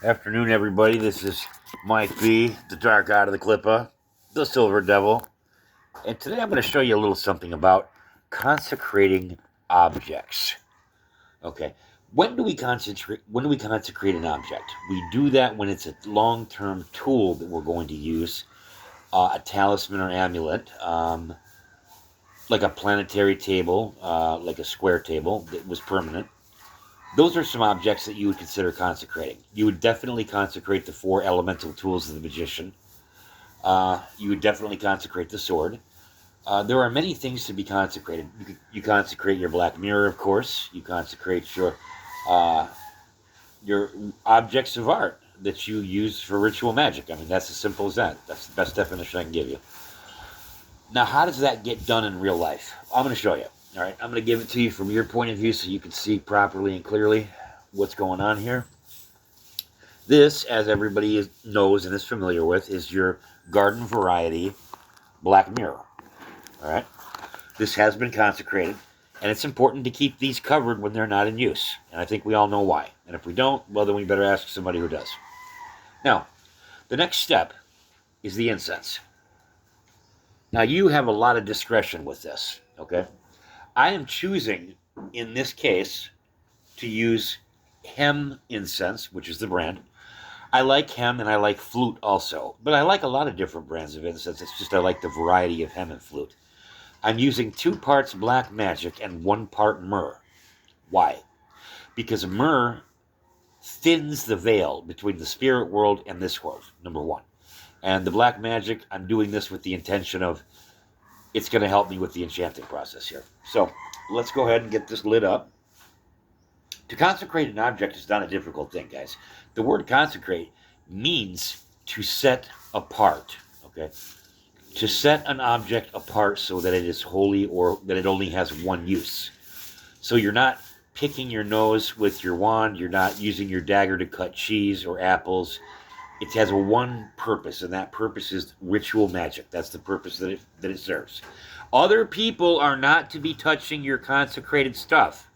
Afternoon, everybody. This is Mike B, the Dark Eye of the Clipper, the Silver Devil, and today I'm going to show you a little something about consecrating objects. Okay, when do we consecrate? When do we consecrate an object? We do that when it's a long-term tool that we're going to use, a talisman or amulet, like a planetary table, like a square table that was permanent. Those are some objects that you would consider consecrating. You would definitely consecrate the four elemental tools of the magician. You would definitely consecrate the sword. There are many things to be consecrated. You consecrate your black mirror, of course. You consecrate your objects of art that you use for ritual magic. I mean, that's as simple as that. That's the best definition I can give you. Now, how does that get done in real life? I'm going to show you. All right, I'm going to give it to you from your point of view so you can see properly and clearly what's going on here. This, as everybody knows and is familiar with, is your garden variety black mirror. All right, this has been consecrated, and it's important to keep these covered when they're not in use. And I think we all know why. And if we don't, well, then we better ask somebody who does. Now, the next step is the incense. Now, you have a lot of discretion with this, okay? I am choosing, in this case, to use Hem incense, which is the brand. I like Hem and I like Flute also, but I like a lot of different brands of incense. It's just I like the variety of Hem and Flute. I'm using 2 parts black magic and 1 part myrrh. Why? Because myrrh thins the veil between the spirit world and this world, number 1. And the black magic, I'm doing this with the intention of it's going to help me with the enchanting process here. So let's go ahead and get this lit up. To consecrate an object is not a difficult thing, guys. The word consecrate means to set apart, okay? To set an object apart so that it is holy or that it only has one use. So you're not picking your nose with your wand. You're not using your dagger to cut cheese or apples. It has one purpose, and that purpose is ritual magic. That's the purpose that it serves. Other people are not to be touching your consecrated stuff.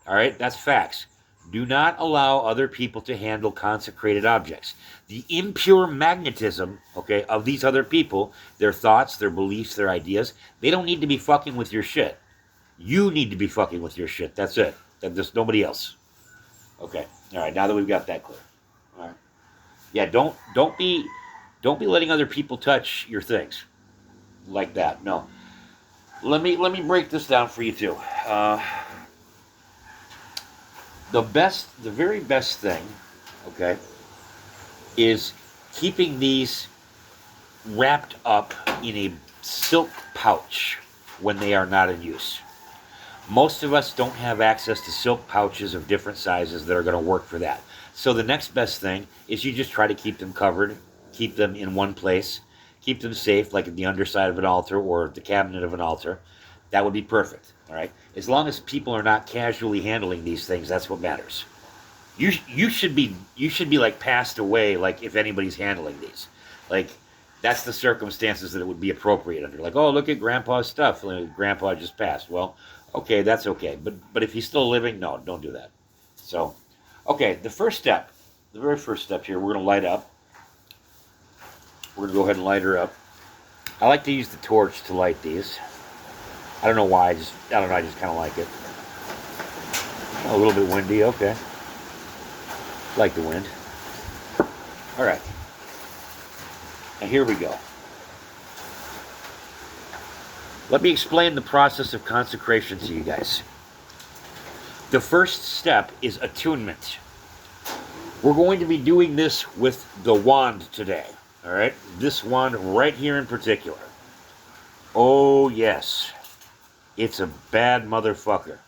All right, that's facts. Do not allow other people to handle consecrated objects. The impure magnetism, okay, of these other people, their thoughts, their beliefs, their ideas, they don't need to be fucking with your shit. You need to be fucking with your shit. That's it. There's nobody else. Okay. All right. Now that we've got that clear. All right. Yeah. Don't be letting other people touch your things like that. No. Let me break this down for you too. The very best thing, okay, is keeping these wrapped up in a silk pouch when they are not in use. Most of us don't have access to silk pouches of different sizes that are going to work for that. So the next best thing is you just try to keep them covered, keep them in one place, keep them safe, like at the underside of an altar or the cabinet of an altar. That would be perfect, all right? As long as people are not casually handling these things, that's what matters. You should be like passed away, like if anybody's handling these. Like, that's the circumstances that it would be appropriate under. Like, oh, look at Grandpa's stuff. Grandpa just passed. Well, okay, that's okay. But if he's still living, no, don't do that. So, okay, the very first step here, we're going to light up. We're going to go ahead and light her up. I like to use the torch to light these. I don't know why. I just kind of like it. Oh, a little bit windy. Okay. Like the wind. All right. And here we go. Let me explain the process of consecration to you guys. The first step is attunement. We're going to be doing this with the wand today. All right? This wand right here in particular. Oh, yes. It's a bad motherfucker.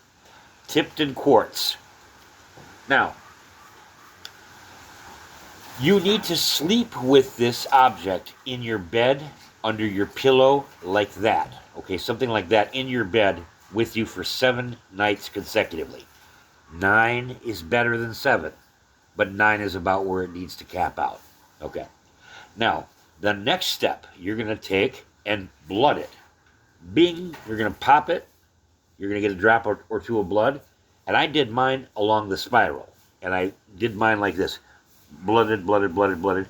Tipped in quartz. Now, you need to sleep with this object in your bed, under your pillow, like that. Okay, something like that in your bed with you for 7 nights consecutively. 9 is better than 7, but 9 is about where it needs to cap out. Okay. Now, the next step you're going to take and blood it. Bing, you're going to pop it. You're going to get a drop or two of blood. And I did mine along the spiral. And I did mine like this. blooded, blooded, blooded, blooded,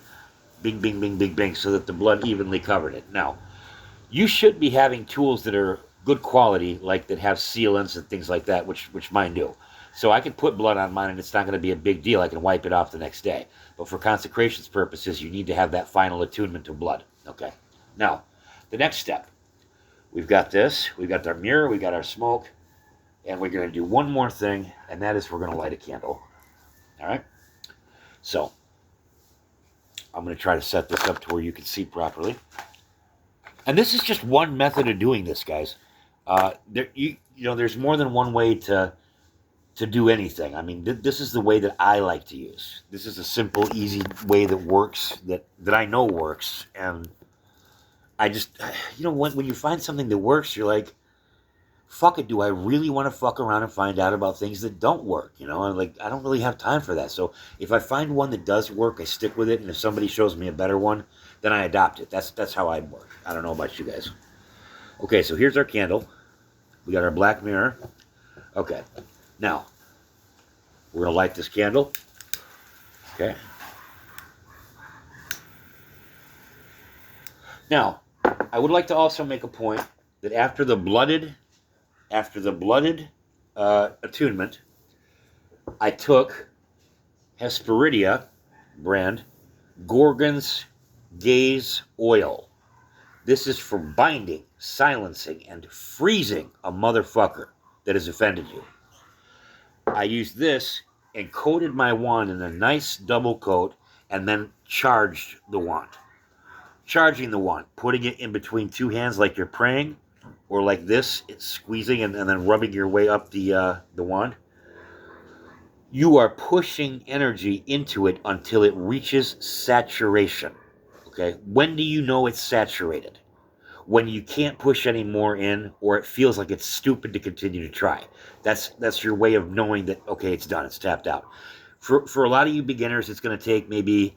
bing, bing, bing, bing, bing, so that the blood evenly covered it. Now, you should be having tools that are good quality, like that have sealants and things like that, which mine do. So I can put blood on mine and it's not going to be a big deal. I can wipe it off the next day. But for consecrations purposes, you need to have that final attunement to blood. Okay. Now, the next step. We've got this. We've got our mirror. We've got our smoke. And we're going to do one more thing, and that is we're going to light a candle. All right? So, I'm going to try to set this up to where you can see properly. And this is just one method of doing this, guys. There's more than one way to do anything. I mean, this is the way that I like to use. This is a simple, easy way that works, that I know works. And I just, when you find something that works, you're like, fuck it, do I really want to fuck around and find out about things that don't work? I don't really have time for that. So if I find one that does work, I stick with it. And if somebody shows me a better one, then I adopt it. That's how I work. I don't know about you guys. Okay, so here's our candle. We got our black mirror. Okay, now we're going to light this candle. Okay. Now, I would like to also make a point that after the blooded attunement, I took Hesperidia brand Gorgon's Gaze oil. This is for binding, silencing, and freezing a motherfucker that has offended you. I used this and coated my wand in a nice double coat and then charged the wand. Charging the wand, putting it in between two hands like you're praying, or like this, it's squeezing and then rubbing your way up the wand. You are pushing energy into it until it reaches saturation. Okay? When do you know it's saturated? When you can't push any more in, or it feels like it's stupid to continue to try. That's your way of knowing that, okay, it's done, it's tapped out. For a lot of you beginners, it's going to take maybe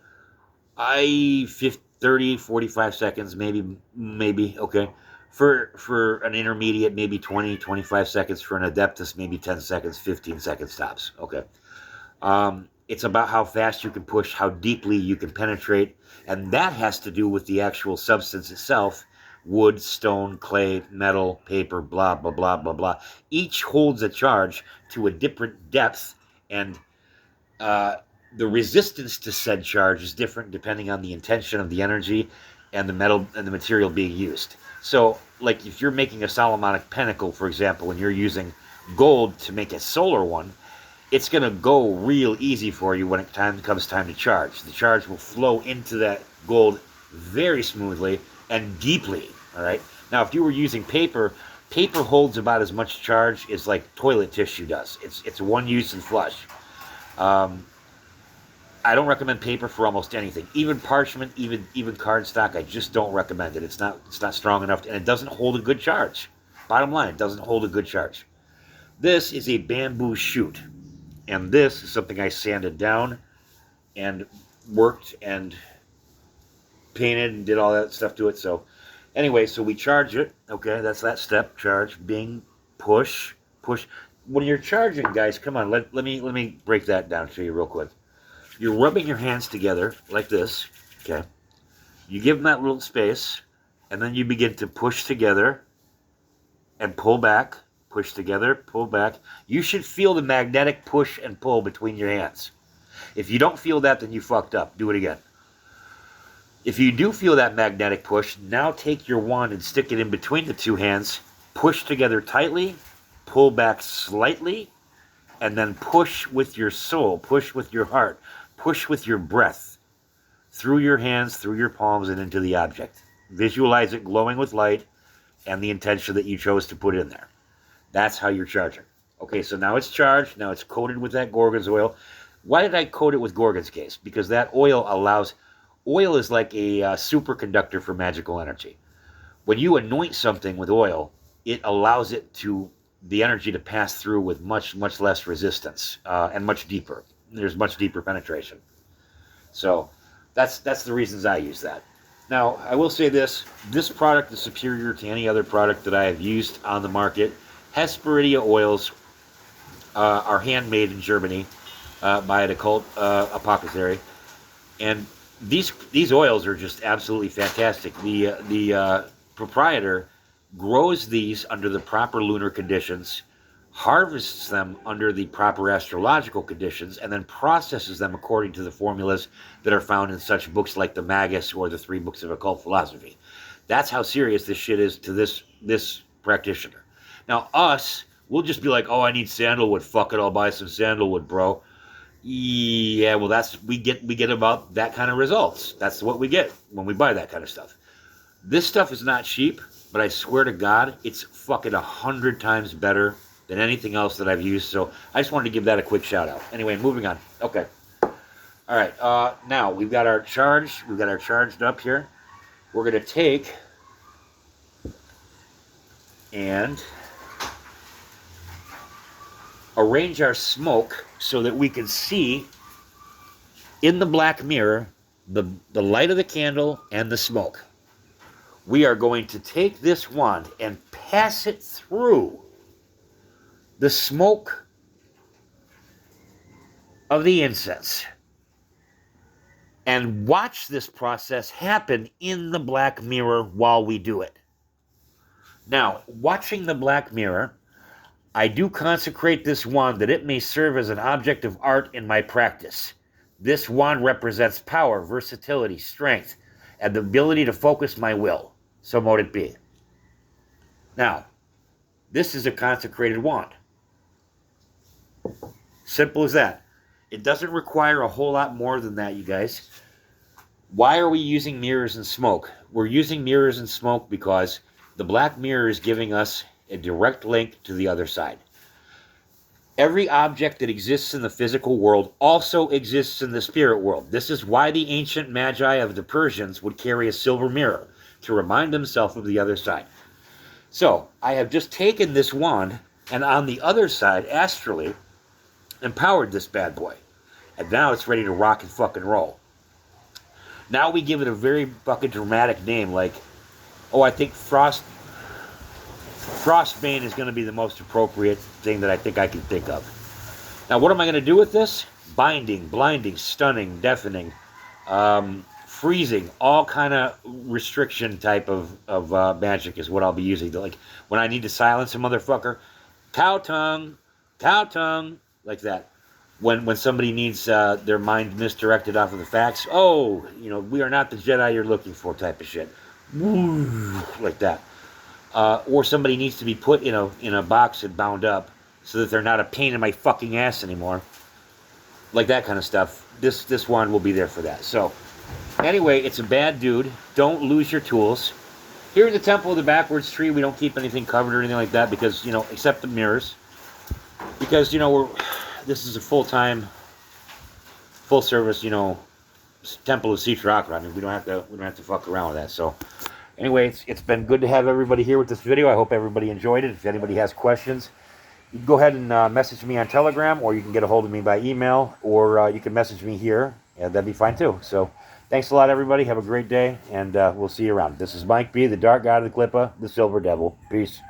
30, 45 seconds, maybe, okay. For an intermediate, maybe 20, 25 seconds. For an adeptus, maybe 10 seconds, 15 seconds tops, okay. It's about how fast you can push, how deeply you can penetrate, and that has to do with the actual substance itself. Wood, stone, clay, metal, paper, blah, blah, blah, blah, blah. Each holds a charge to a different depth, and the resistance to said charge is different depending on the intention of the energy and the metal and the material being used. So, like if you're making a Solomonic pentacle, for example, and you're using gold to make a solar one, it's going to go real easy for you when it comes time to charge. The charge will flow into that gold very smoothly and deeply, all right? Now, if you were using paper holds about as much charge as like toilet tissue does. It's one use and flush. I don't recommend paper for almost anything. Even parchment, even cardstock, I just don't recommend it. It's not strong enough, and it doesn't hold a good charge. Bottom line, it doesn't hold a good charge. This is a bamboo shoot, and this is something I sanded down and worked and painted and did all that stuff to it. So anyway, so we charge it. Okay, that's that step. Charge, bing, push. When you're charging, guys, come on, let me break that down to you real quick. You're rubbing your hands together like this, okay? You give them that little space, and then you begin to push together and pull back, push together, pull back. You should feel the magnetic push and pull between your hands. If you don't feel that, then you fucked up. Do it again. If you do feel that magnetic push, now take your wand and stick it in between the two hands, push together tightly, pull back slightly, and then push with your soul, push with your heart, push with your breath, through your hands, through your palms, and into the object. Visualize it glowing with light and the intention that you chose to put in there. That's how you're charging. Okay, so now it's charged. Now it's coated with that Gorgon's oil. Why did I coat it with Gorgon's Gaze? Because that oil is like a superconductor for magical energy. When you anoint something with oil, it allows the energy to pass through with much, much less resistance and much deeper. There's much deeper penetration. So that's the reasons I use that. Now, I will say this product is superior to any other product that I have used on the market. Hesperidia oils are handmade in Germany by an occult apothecary. And these oils are just absolutely fantastic. The proprietor grows these under the proper lunar conditions, harvests them under the proper astrological conditions, and then processes them according to the formulas that are found in such books like the Magus or the Three Books of Occult Philosophy. That's how serious this shit is to this practitioner. Now us, we'll just be like, oh, I need sandalwood. Fuck it, I'll buy some sandalwood, bro. Yeah, well, that's we get about that kind of results. That's what we get when we buy that kind of stuff. This stuff is not cheap, but I swear to God, it's fucking 100 times better than anything else that I've used. So I just wanted to give that a quick shout out. Anyway, moving on. Okay. All right. Now we've got our charge. We've got our charged up here. We're gonna take and arrange our smoke so that we can see in the black mirror the light of the candle and the smoke. We are going to take this wand and pass it through the smoke of the incense and watch this process happen in the black mirror while we do it. Now, watching the black mirror, I do consecrate this wand that it may serve as an object of art in my practice. This wand represents power, versatility, strength, and the ability to focus my will. So mote it be. Now, this is a consecrated wand. Simple as that. It doesn't require a whole lot more than that, you guys. Why are we using mirrors and smoke? We're using mirrors and smoke because the black mirror is giving us a direct link to the other side. Every object that exists in the physical world also exists in the spirit world. This is why the ancient magi of the Persians would carry a silver mirror to remind themselves of the other side. So, I have just taken this wand and on the other side, astrally, empowered this bad boy. And now it's ready to rock and fucking roll. Now we give it a very fucking dramatic name like, oh, I think Frostbane is going to be the most appropriate thing that I think I can think of. Now, what am I going to do with this? Binding, blinding, stunning, deafening, freezing, all kind of restriction type of magic is what I'll be using. Like, when I need to silence a motherfucker, cow tongue, like that. When somebody needs their mind misdirected off of the facts, oh, we are not the Jedi you're looking for type of shit. Like that. Or somebody needs to be put in a box and bound up so that they're not a pain in my fucking ass anymore. Like that kind of stuff. This wand will be there for that. So, anyway, it's a bad dude. Don't lose your tools. Here in the Temple of the Backwards Tree, we don't keep anything covered or anything like that because, except the mirrors. Because, this is a full-time, full-service, Temple of Citra. I mean, we don't have to fuck around with that. So, anyway, it's been good to have everybody here with this video. I hope everybody enjoyed it. If anybody has questions, you can go ahead and message me on Telegram, or you can get a hold of me by email, or you can message me here, and that'd be fine too. So, thanks a lot, everybody. Have a great day, and we'll see you around. This is Mike B, the Dark God of the Klippa, the Silver Devil. Peace.